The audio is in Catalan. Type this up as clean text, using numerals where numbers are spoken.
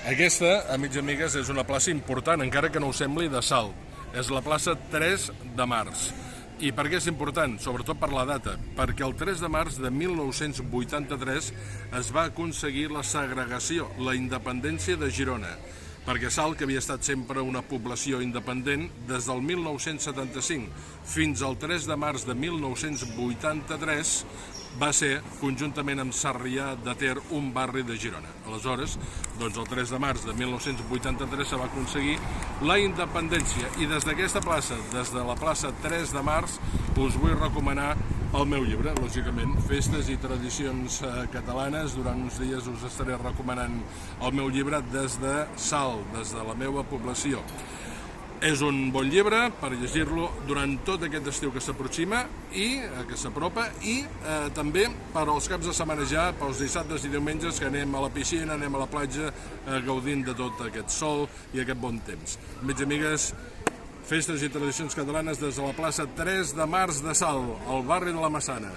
Aquesta, amics i amigues, és una plaça important, encara que no ho sembli, de Salt. És la plaça 3 de març. I per què és important? Sobretot per la data. Perquè el 3 de març de 1983 es va aconseguir la segregació, la independència de Girona. Perquè Salt, que havia estat sempre una població independent, des del 1975 fins al 3 de març de 1983, va ser, conjuntament amb Sarrià de Ter, un barri de Girona. Aleshores, doncs el 3 de març de 1983 se va aconseguir la independència. I des d'aquesta plaça, des de la plaça 3 de març, us vull recomanar el meu llibre, lògicament, Festes i Tradicions Catalanes. Durant uns dies us estaré recomanant el meu llibre des de Salt, des de la meva població. És un bon llibre per llegir-lo durant tot aquest estiu que s'aproxima i que s'apropa, i també per als caps de setmana ja, pels dissabtes i diumenges, que anem a la piscina, anem a la platja, gaudint de tot aquest sol i aquest bon temps. Amics i amigues, Festes i Tradicions Catalanes des de la plaça 3 de març de Salt, al barri de la Massana.